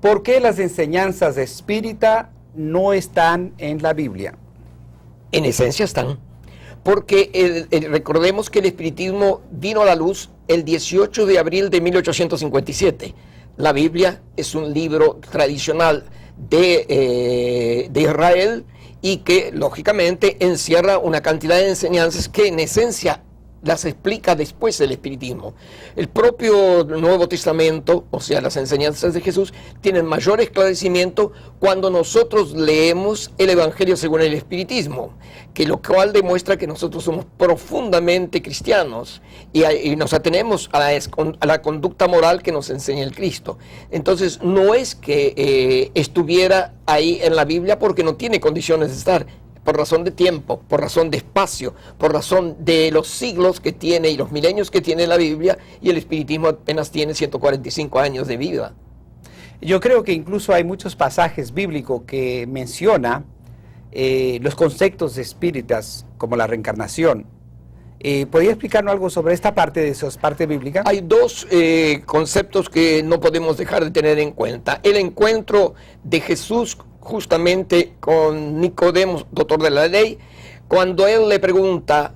¿Por qué las enseñanzas espírita no están en la Biblia? En esencia están, porque recordemos que el espiritismo vino a la luz el 18 de abril de 1857. La Biblia es un libro tradicional de Israel y que lógicamente encierra una cantidad de enseñanzas que en esencia las explica después el espiritismo. El propio Nuevo Testamento, o sea, las enseñanzas de Jesús, tienen mayor esclarecimiento cuando nosotros leemos el Evangelio según el espiritismo, que lo cual demuestra que nosotros somos profundamente cristianos y nos atenemos a la conducta moral que nos enseña el Cristo. Entonces, no es que estuviera ahí en la Biblia porque no tiene condiciones de estar, por razón de tiempo, por razón de espacio, por razón de los siglos que tiene y los milenios que tiene la Biblia, y el espiritismo apenas tiene 145 años de vida. Yo creo que incluso hay muchos pasajes bíblicos que menciona los conceptos espíritas, como la reencarnación. ¿Podría explicarnos algo sobre esta parte de esas partes bíblicas? Hay dos conceptos que no podemos dejar de tener en cuenta. El encuentro de Jesús justamente con Nicodemo, doctor de la ley, cuando él le pregunta,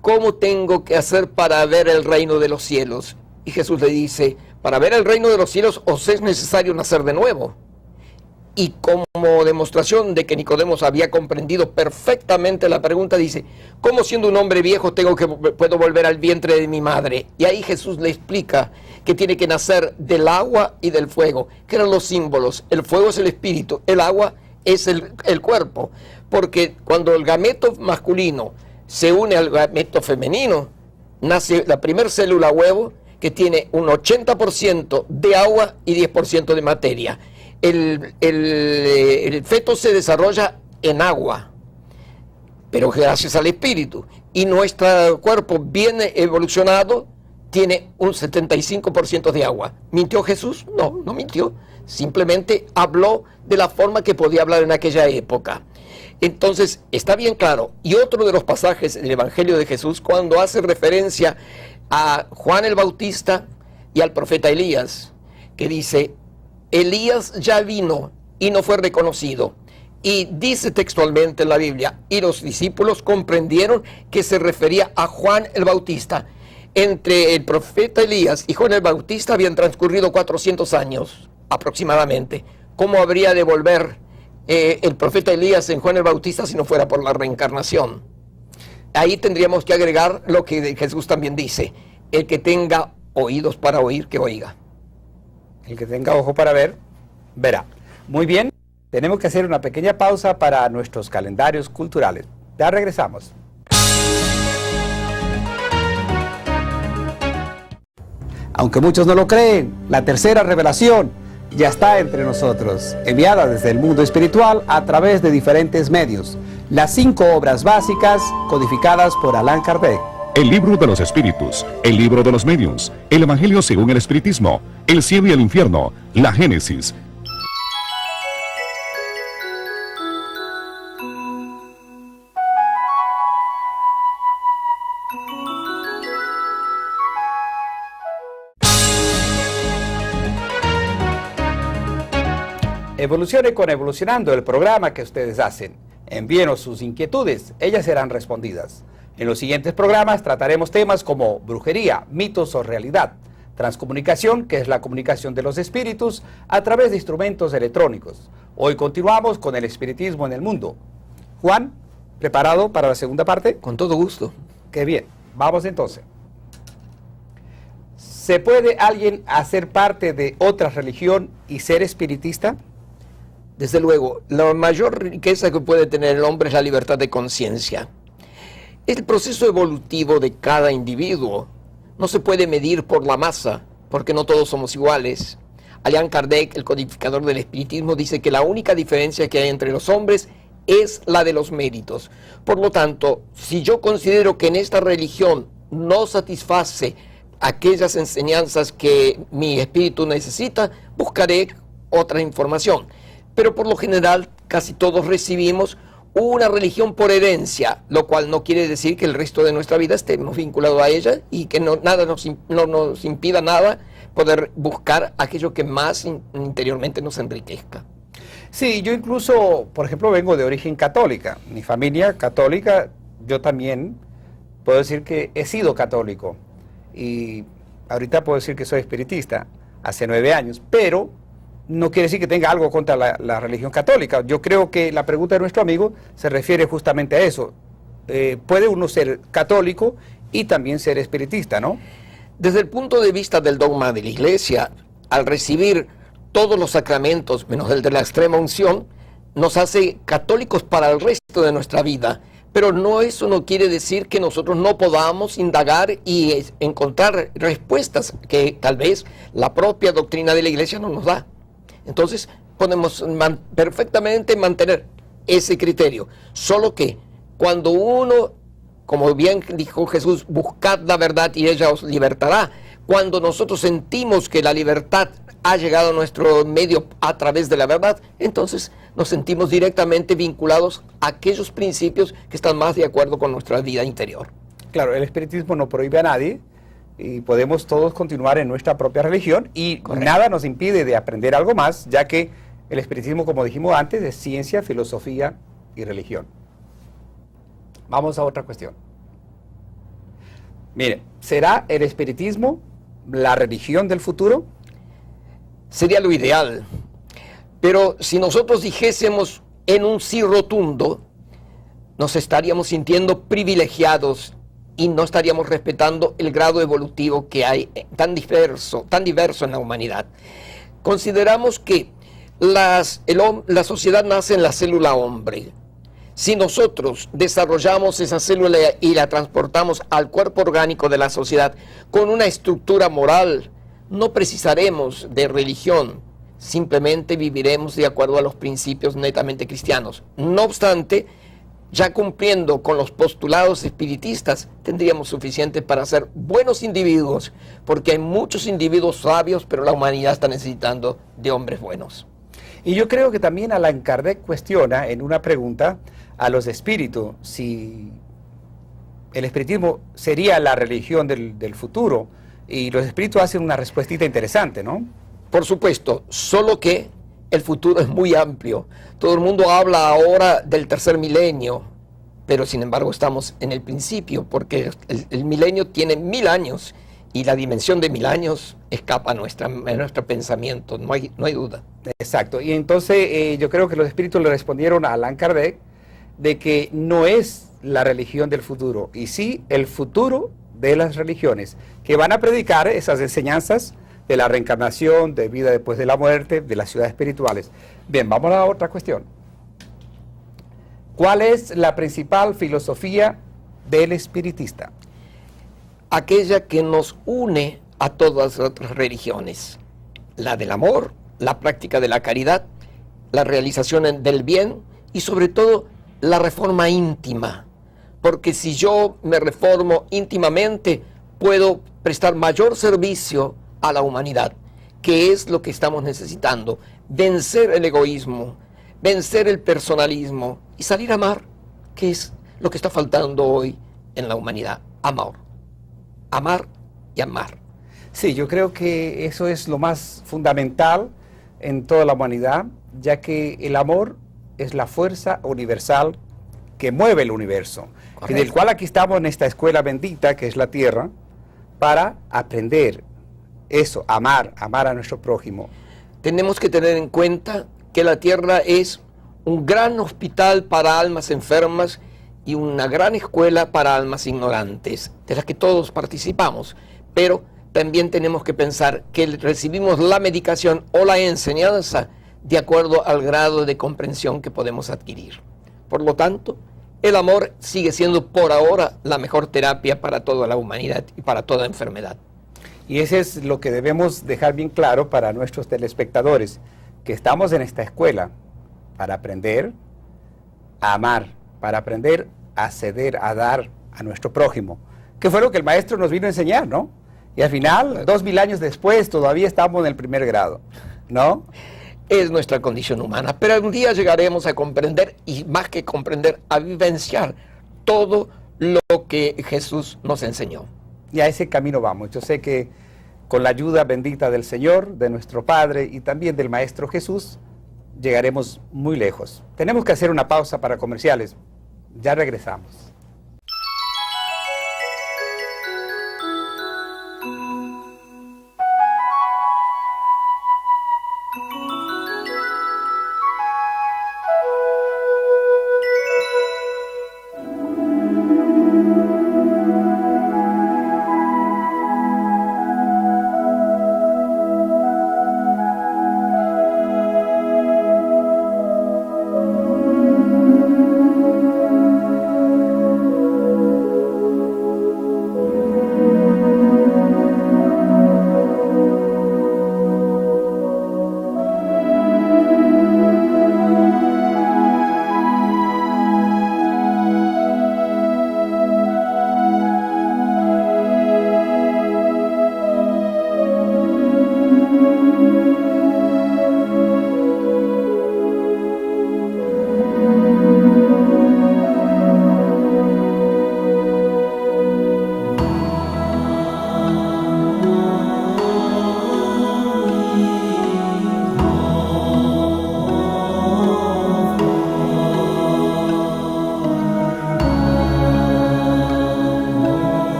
¿cómo tengo que hacer para ver el reino de los cielos? Y Jesús le dice, para ver el reino de los cielos os es necesario nacer de nuevo. Y como demostración de que Nicodemo había comprendido perfectamente la pregunta, dice, ¿cómo siendo un hombre viejo puedo volver al vientre de mi madre? Y ahí Jesús le explica que tiene que nacer del agua y del fuego, que eran los símbolos. El fuego es el espíritu, el agua es el cuerpo, porque cuando el gameto masculino se une al gameto femenino, nace la primera célula huevo, que tiene un 80% de agua y 10% de materia. El feto se desarrolla en agua, pero gracias al espíritu. Y nuestro cuerpo bien evolucionado tiene un 75% de agua. ¿Mintió Jesús? No, no mintió. Simplemente habló de la forma que podía hablar en aquella época. Entonces, está bien claro. Y otro de los pasajes del Evangelio de Jesús, cuando hace referencia a Juan el Bautista y al profeta Elías, que dice, Elías ya vino y no fue reconocido. Y dice textualmente en la Biblia, y los discípulos comprendieron que se refería a Juan el Bautista. Entre el profeta Elías y Juan el Bautista habían transcurrido 400 años aproximadamente. ¿Cómo habría de volver el profeta Elías en Juan el Bautista si no fuera por la reencarnación? Ahí tendríamos que agregar lo que Jesús también dice, el que tenga oídos para oír, que oiga. El que tenga ojo para ver, verá. Muy bien, tenemos que hacer una pequeña pausa para nuestros calendarios culturales. Ya regresamos. Aunque muchos no lo creen, la tercera revelación ya está entre nosotros, enviada desde el mundo espiritual a través de diferentes medios. Las 5 obras básicas codificadas por Allan Kardec. El libro de los espíritus, el libro de los medios, el evangelio según el espiritismo, el cielo y el infierno, la Génesis. Evolucione con Evolucionando, el programa que ustedes hacen. Envíenos sus inquietudes, ellas serán respondidas. En los siguientes programas trataremos temas como brujería, mitos o realidad, transcomunicación, que es la comunicación de los espíritus a través de instrumentos electrónicos. Hoy continuamos con el espiritismo en el mundo. Juan, ¿preparado para la segunda parte? Con todo gusto. Qué bien, vamos entonces. ¿Se puede alguien hacer parte de otra religión y ser espiritista? Desde luego, la mayor riqueza que puede tener el hombre es la libertad de conciencia. El proceso evolutivo de cada individuo no se puede medir por la masa, porque no todos somos iguales. Allan Kardec, el codificador del espiritismo, dice que la única diferencia que hay entre los hombres es la de los méritos. Por lo tanto, si yo considero que en esta religión no satisface aquellas enseñanzas que mi espíritu necesita, buscaré otra información. Pero por lo general, casi todos recibimos una religión por herencia, lo cual no quiere decir que el resto de nuestra vida estemos vinculados a ella y que nada no nos impida nada poder buscar aquello que más interiormente nos enriquezca. Sí, yo incluso, por ejemplo, vengo de origen católica. Mi familia católica, yo también puedo decir que he sido católico. Y ahorita puedo decir que soy espiritista, hace 9 años, pero no quiere decir que tenga algo contra la religión católica. Yo creo que la pregunta de nuestro amigo se refiere justamente a eso. Puede uno ser católico y también ser espiritista, ¿no? Desde el punto de vista del dogma de la Iglesia, al recibir todos los sacramentos, menos el de la extrema unción, nos hace católicos para el resto de nuestra vida. Pero eso no quiere decir que nosotros no podamos indagar y encontrar respuestas que tal vez la propia doctrina de la Iglesia no nos da. Entonces podemos perfectamente mantener ese criterio. Solo que cuando uno, como bien dijo Jesús, buscad la verdad y ella os libertará. Cuando nosotros sentimos que la libertad ha llegado a nuestro medio a través de la verdad, entonces nos sentimos directamente vinculados a aquellos principios que están más de acuerdo con nuestra vida interior. Claro, el espiritismo no prohíbe a nadie y podemos todos continuar en nuestra propia religión y Correcto. Nada nos impide de aprender algo más, ya que el espiritismo, como dijimos antes, es ciencia, filosofía y religión. Vamos a otra cuestión. Mire, ¿será el espiritismo la religión del futuro? Sería lo ideal. Pero si nosotros dijésemos en un sí rotundo, nos estaríamos sintiendo privilegiados y no estaríamos respetando el grado evolutivo que hay tan diverso en la humanidad. Consideramos que la sociedad nace en la célula hombre. Si nosotros desarrollamos esa célula y la transportamos al cuerpo orgánico de la sociedad con una estructura moral, no precisaremos de religión, simplemente viviremos de acuerdo a los principios netamente cristianos. No obstante, ya cumpliendo con los postulados espiritistas, tendríamos suficiente para ser buenos individuos, porque hay muchos individuos sabios, pero la humanidad está necesitando de hombres buenos. Y yo creo que también Allan Kardec cuestiona en una pregunta a los espíritus si el espiritismo sería la religión del futuro. Y los espíritus hacen una respuestita interesante, ¿no? Por supuesto, solo que el futuro es muy amplio. Todo el mundo habla ahora del tercer milenio, pero sin embargo estamos en el principio, porque el milenio tiene 1000 años y la dimensión de 1000 años escapa a nuestro pensamiento, no hay duda. Exacto, y entonces yo creo que los espíritus le respondieron a Allan Kardec de que no es la religión del futuro, y sí el futuro de las religiones, que van a predicar esas enseñanzas de la reencarnación, de vida después de la muerte, de las ciudades espirituales. Bien, vamos a la otra cuestión. ¿Cuál es la principal filosofía del espiritista? Aquella que nos une a todas las otras religiones, la del amor, la práctica de la caridad, la realización del bien y sobre todo la reforma íntima. Porque si yo me reformo íntimamente, puedo prestar mayor servicio a la humanidad, que es lo que estamos necesitando. Vencer el egoísmo, vencer el personalismo y salir a amar, que es lo que está faltando hoy en la humanidad. Amor. Amar y amar. Sí, yo creo que eso es lo más fundamental en toda la humanidad, ya que el amor es la fuerza universal que mueve el universo. Y del cual aquí estamos en esta escuela bendita que es la tierra, para aprender eso, amar a nuestro prójimo. Tenemos que tener en cuenta que la tierra es un gran hospital para almas enfermas y una gran escuela para almas ignorantes, de las que todos participamos, pero también tenemos que pensar que recibimos la medicación o la enseñanza de acuerdo al grado de comprensión que podemos adquirir. Por lo tanto, el amor sigue siendo por ahora la mejor terapia para toda la humanidad y para toda enfermedad. Y eso es lo que debemos dejar bien claro para nuestros telespectadores, que estamos en esta escuela para aprender a amar, para aprender a ceder, a dar a nuestro prójimo, que fue lo que el maestro nos vino a enseñar, ¿no? Y al final, 2000 años después, todavía estamos en el primer grado, ¿no? Es nuestra condición humana, pero algún día llegaremos a comprender, y más que comprender, a vivenciar todo lo que Jesús nos enseñó. Y a ese camino vamos. Yo sé que Con la ayuda bendita del Señor, de nuestro Padre y también del Maestro Jesús, llegaremos muy lejos. Tenemos que hacer una pausa para comerciales. Ya regresamos.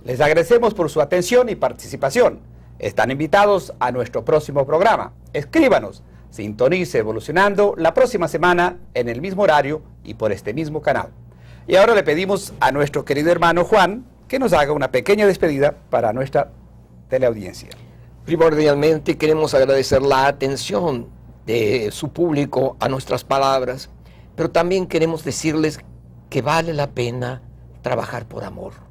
Les agradecemos por su atención y participación. Están invitados a nuestro próximo programa. Escríbanos, sintonice Evolucionando la próxima semana en el mismo horario y por este mismo canal. Y ahora le pedimos a nuestro querido hermano Juan que nos haga una pequeña despedida para nuestra teleaudiencia. Primordialmente queremos agradecer la atención de su público a nuestras palabras, pero también queremos decirles que vale la pena trabajar por amor.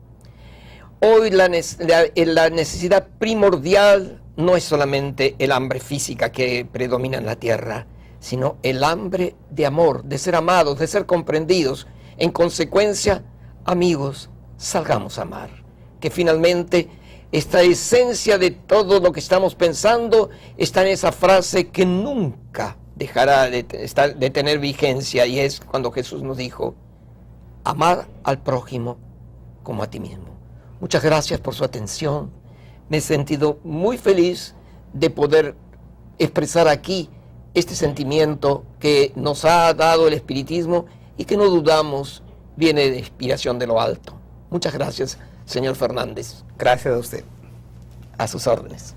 Hoy la necesidad primordial no es solamente el hambre física que predomina en la tierra, sino el hambre de amor, de ser amados, de ser comprendidos. En consecuencia, amigos, salgamos a amar. Que finalmente esta esencia de todo lo que estamos pensando está en esa frase que nunca dejará de tener vigencia, y es cuando Jesús nos dijo: amar al prójimo como a ti mismo. Muchas gracias por su atención. Me he sentido muy feliz de poder expresar aquí este sentimiento que nos ha dado el espiritismo y que no dudamos viene de inspiración de lo alto. Muchas gracias, señor Fernández. Gracias a usted. A sus órdenes.